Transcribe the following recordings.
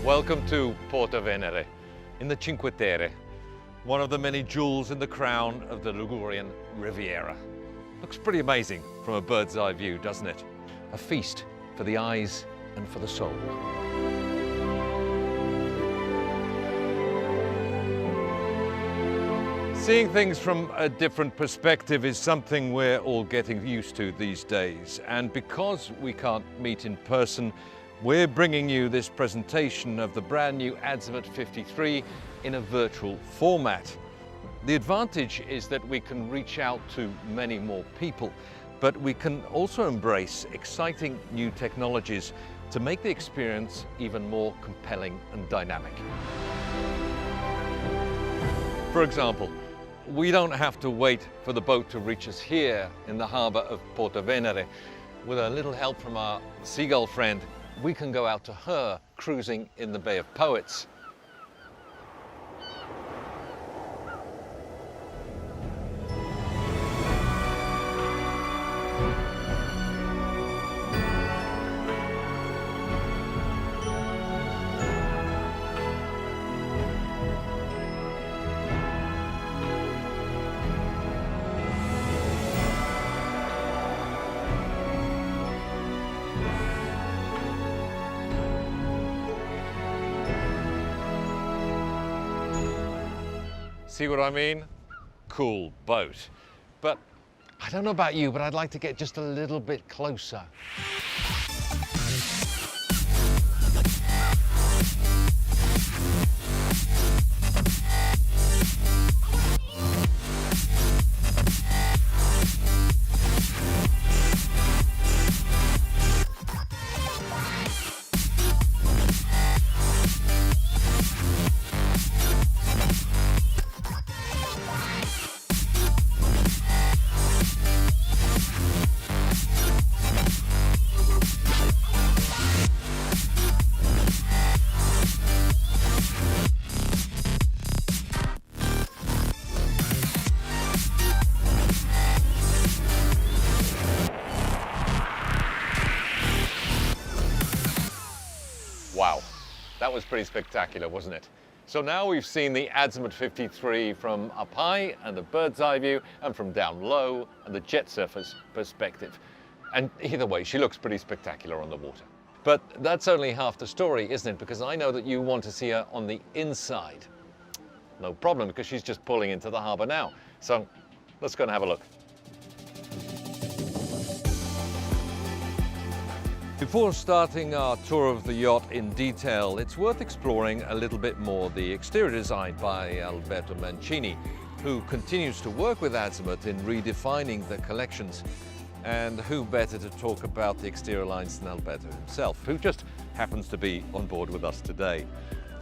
Welcome to Porto Venere in the Cinque Terre, one of the many jewels in the crown of the Ligurian Riviera. Looks pretty amazing from a bird's eye view, doesn't it? A feast for the eyes and for the soul. Seeing things from a different perspective is something we're all getting used to these days. And because we can't meet in person, we're bringing you this presentation of the brand new Azimut 53 in a virtual format. The advantage is that we can reach out to many more people, but we can also embrace exciting new technologies to make the experience even more compelling and dynamic. For example, we don't have to wait for the boat to reach us here in the harbour of Porto Venere. With a little help from our seagull friend, we can go out to her cruising in the Bay of Poets. See what I mean? Cool boat. But I don't know about you, but I'd like to get just a little bit closer. Wow, that was pretty spectacular, wasn't it? So now we've seen the Azimut 53 from up high and the bird's eye view, and from down low and the jet surfer's perspective. And either way, she looks pretty spectacular on the water. But that's only half the story, isn't it? Because I know that you want to see her on the inside. No problem, because she's just pulling into the harbour now. So let's go and have a look. Before starting our tour of the yacht in detail, it's worth exploring a little bit more the exterior design by Alberto Mancini, who continues to work with Azimut in redefining the collections. And who better to talk about the exterior lines than Alberto himself, who just happens to be on board with us today.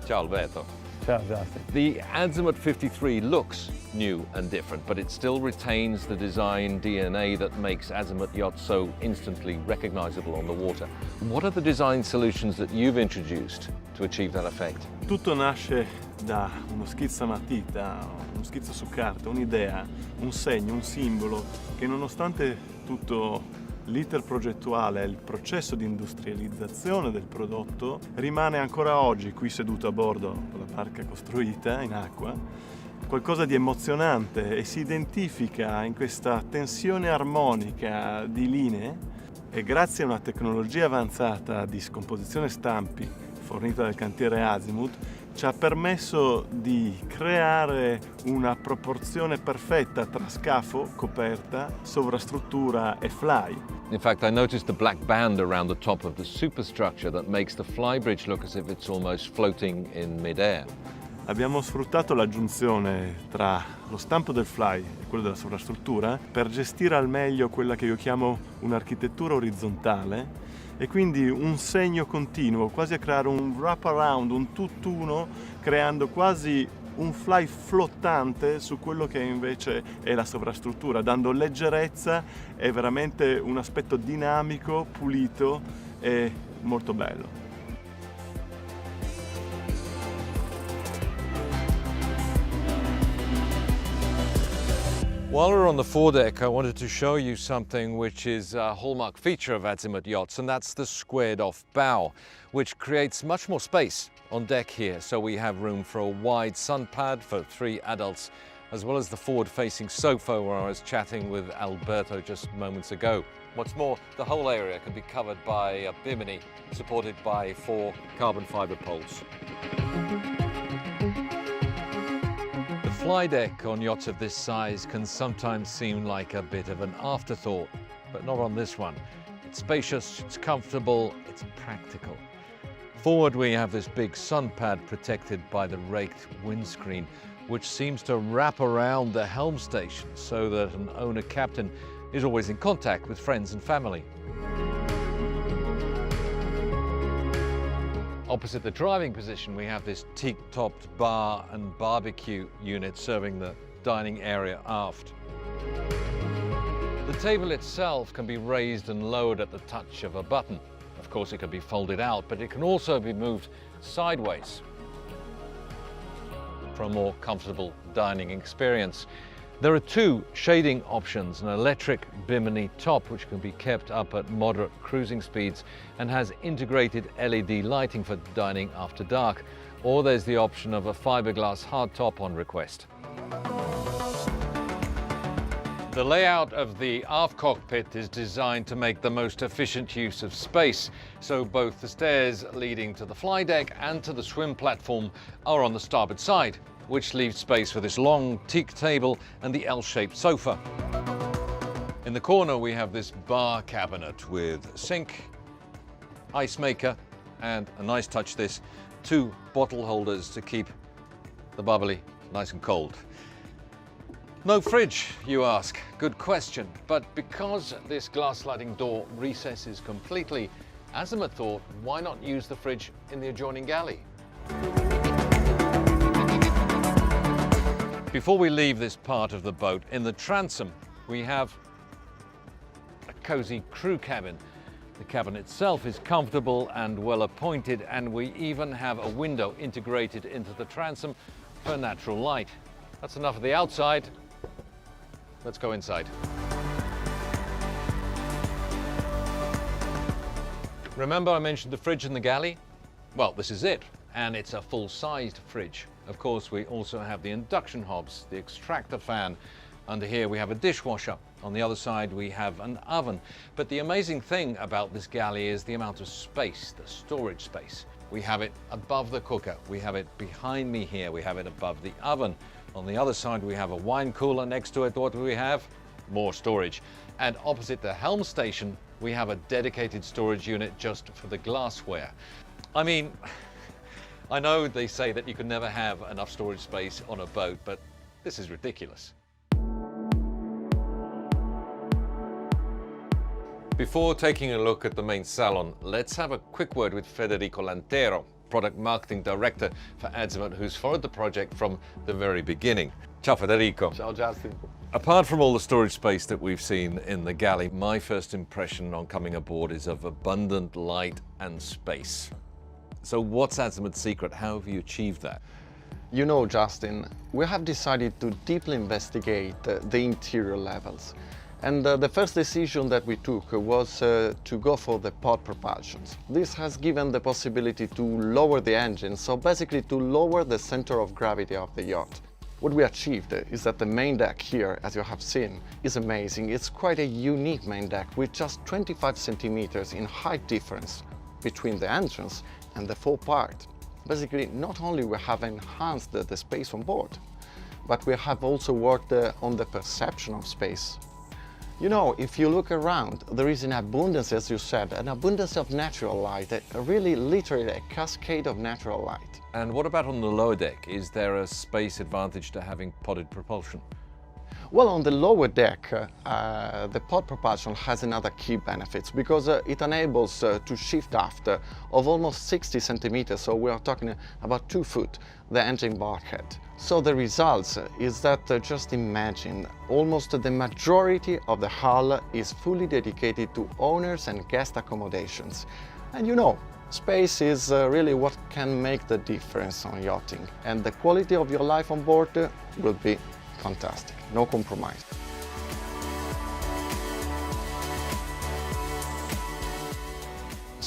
Ciao Alberto. Ciao, Justin. The Azimut 53 looks new and different, but it still retains the design DNA that makes Azimut yachts so instantly recognizable on the water. What are the design solutions that you've introduced to achieve that effect? Tutto nasce da uno schizzo a matita, uno schizzo su carta, un'idea, un segno, un simbolo che, nonostante tutto l'iter progettuale e il processo di industrializzazione del prodotto, rimane ancora oggi, qui seduto a bordo con la barca costruita in acqua, qualcosa di emozionante, e si identifica in questa tensione armonica di linee, e grazie a una tecnologia avanzata di scomposizione stampi fornita dal cantiere Azimut ci ha permesso di creare una proporzione perfetta tra scafo, coperta, sovrastruttura e fly. In fact, I noticed the black band around the top of the superstructure that makes the flybridge look as if it's almost floating in mid-air. Abbiamo sfruttato la giunzione tra lo stampo del fly e quello della sovrastruttura per gestire al meglio quella che io chiamo un'architettura orizzontale, e quindi un segno continuo, quasi a creare un wraparound, un tutt'uno, creando quasi un fly flottante su quello che invece è la sovrastruttura, dando leggerezza e veramente un aspetto dinamico, pulito e molto bello. While we're on the foredeck, I wanted to show you something which is a hallmark feature of Azimut yachts, and that's the squared off bow, which creates much more space on deck here. So we have room for a wide sun pad for 3 adults, as well as the forward-facing sofa where I was chatting with Alberto just moments ago. What's more, the whole area can be covered by a bimini supported by 4 carbon fibre poles. The fly deck on yachts of this size can sometimes seem like a bit of an afterthought, but not on this one. It's spacious, it's comfortable, it's practical. Forward we have this big sun pad protected by the raked windscreen, which seems to wrap around the helm station so that an owner-captain is always in contact with friends and family. Opposite the driving position, we have this teak-topped bar and barbecue unit serving the dining area aft. The table itself can be raised and lowered at the touch of a button. Of course, it can be folded out, but it can also be moved sideways for a more comfortable dining experience. There are 2 shading options, an electric bimini top which can be kept up at moderate cruising speeds and has integrated LED lighting for dining after dark, or there's the option of a fiberglass hardtop on request. The layout of the aft cockpit is designed to make the most efficient use of space, so both the stairs leading to the fly deck and to the swim platform are on the starboard side, which leaves space for this long teak table and the L-shaped sofa. In the corner we have this bar cabinet with sink, ice maker, and a nice touch this, 2 bottle holders to keep the bubbly nice and cold. No fridge, you ask? Good question. But because this glass sliding door recesses completely, Azimut thought, why not use the fridge in the adjoining galley? Before we leave this part of the boat, in the transom, we have a cozy crew cabin. The cabin itself is comfortable and well appointed, and we even have a window integrated into the transom for natural light. That's enough of the outside. Let's go inside. Remember I mentioned the fridge in the galley? Well, this is it, and it's a full-sized fridge. Of course, we also have the induction hobs, the extractor fan. Under here we have a dishwasher. On the other side we have an oven. But the amazing thing about this galley is the amount of space, the storage space. We have it above the cooker, we have it behind me here, we have it above the oven. On the other side we have a wine cooler, next to it what do we have? More storage. And opposite the helm station we have a dedicated storage unit just for the glassware. I mean, I know they say that you can never have enough storage space on a boat, but this is ridiculous. Before taking a look at the main salon, let's have a quick word with Federico Lantero, Product Marketing Director for Azimut, who's followed the project from the very beginning. Ciao Federico. Ciao Justin. Apart from all the storage space that we've seen in the galley, my first impression on coming aboard is of abundant light and space. So what's Azimut's secret? How have you achieved that? You know, Justin, we have decided to deeply investigate the interior levels. And the first decision that we took was to go for the pod propulsions. This has given the possibility to lower the engine, so basically to lower the center of gravity of the yacht. What we achieved is that the main deck here, as you have seen, is amazing. It's quite a unique main deck with just 25 centimeters in height difference between the entrance and the forepart. Basically, not only we have enhanced the space on board, but we have also worked on the perception of space. You know, if you look around, there is an abundance, as you said, an abundance of natural light, really literally a cascade of natural light. And what about on the lower deck? Is there a space advantage to having podded propulsion? Well, on the lower deck, the pod propulsion has another key benefits because it enables to shift aft of almost 60 centimeters, so we are talking about 2 foot, the engine bulkhead. So the results is that just imagine, almost the majority of the hull is fully dedicated to owners and guest accommodations. And you know, space is really what can make the difference on yachting, and the quality of your life on board will be fantastic, no compromise.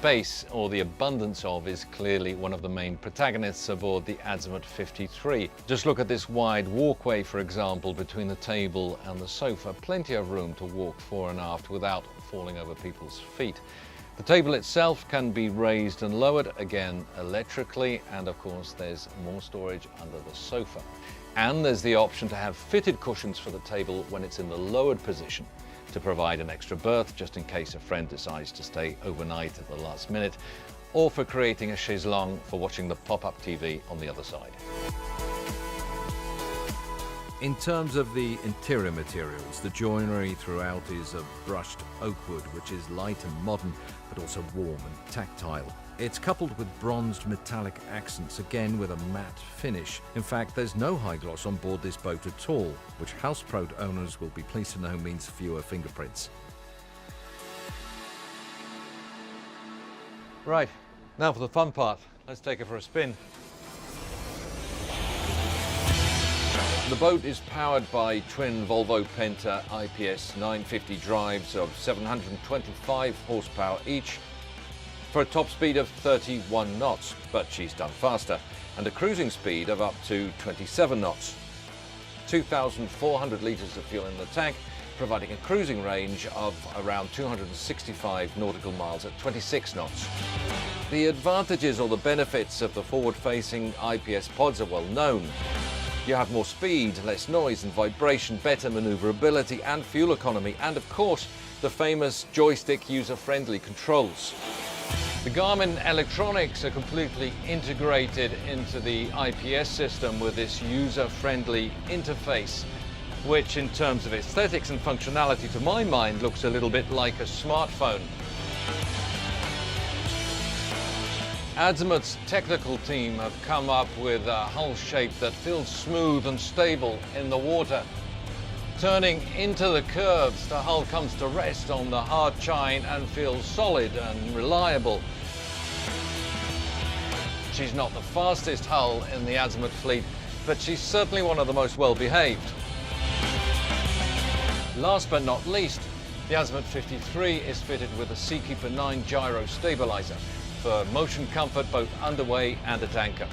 space, or the abundance of, is clearly one of the main protagonists aboard the Azimut 53. Just look at this wide walkway, for example, between the table and the sofa. Plenty of room to walk fore and aft without falling over people's feet. The table itself can be raised and lowered, again electrically, and of course there's more storage under the sofa. And there's the option to have fitted cushions for the table when it's in the lowered position, to provide an extra berth just in case a friend decides to stay overnight at the last minute, or for creating a chaise longue for watching the pop-up TV on the other side. In terms of the interior materials, the joinery throughout is of brushed oak wood, which is light and modern, but also warm and tactile. It's coupled with bronzed metallic accents, again with a matte finish. In fact, there's no high gloss on board this boat at all, which Houseproat owners will be pleased to know means fewer fingerprints. Right, now for the fun part. Let's take it for a spin. The boat is powered by twin Volvo Penta IPS 950 drives of 725 horsepower each, for a top speed of 31 knots, but she's done faster, and a cruising speed of up to 27 knots. 2,400 litres of fuel in the tank, providing a cruising range of around 265 nautical miles at 26 knots. The advantages or the benefits of the forward-facing IPS pods are well known. You have more speed, less noise and vibration, better manoeuvrability and fuel economy, and of course, the famous joystick user-friendly controls. The Garmin electronics are completely integrated into the IPS system with this user-friendly interface, which in terms of aesthetics and functionality, to my mind, looks a little bit like a smartphone. Azimut's technical team have come up with a hull shape that feels smooth and stable in the water. Turning into the curves, the hull comes to rest on the hard chine and feels solid and reliable. She's not the fastest hull in the Azimut fleet, but she's certainly one of the most well-behaved. Last but not least, the Azimut 53 is fitted with a Seakeeper 9 gyro stabilizer for motion comfort both underway and at anchor.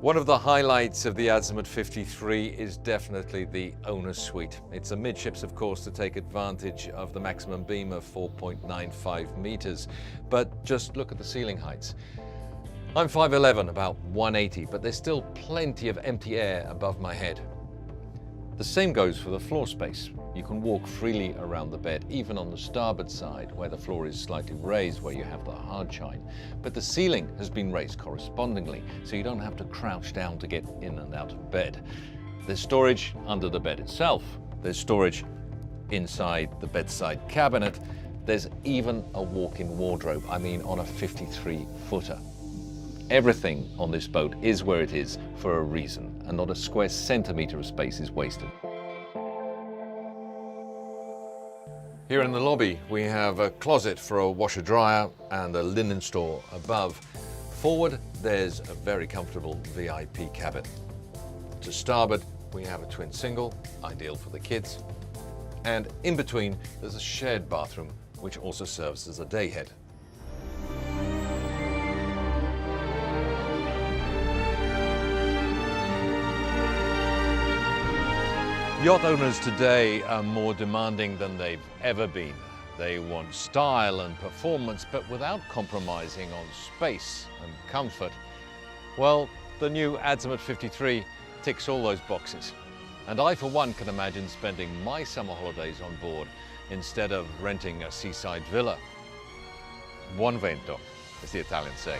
One of the highlights of the Azimut 53 is definitely the owner's suite. It's amidships, of course, to take advantage of the maximum beam of 4.95 meters. But just look at the ceiling heights. I'm 5'11", about 180, but there's still plenty of empty air above my head. The same goes for the floor space. You can walk freely around the bed, even on the starboard side, where the floor is slightly raised, where you have the hard chine. But the ceiling has been raised correspondingly, so you don't have to crouch down to get in and out of bed. There's storage under the bed itself. There's storage inside the bedside cabinet. There's even a walk-in wardrobe, I mean on a 53-footer. Everything on this boat is where it is for a reason, and not a square centimetre of space is wasted. Here in the lobby, we have a closet for a washer-dryer and a linen store above. Forward, there's a very comfortable VIP cabin. To starboard, we have a twin single, ideal for the kids. And in between, there's a shared bathroom, which also serves as a day head. Yacht owners today are more demanding than they've ever been. They want style and performance, but without compromising on space and comfort. Well, the new Azimut 53 ticks all those boxes. And I, for one, can imagine spending my summer holidays on board instead of renting a seaside villa. Buon vento, as the Italians say.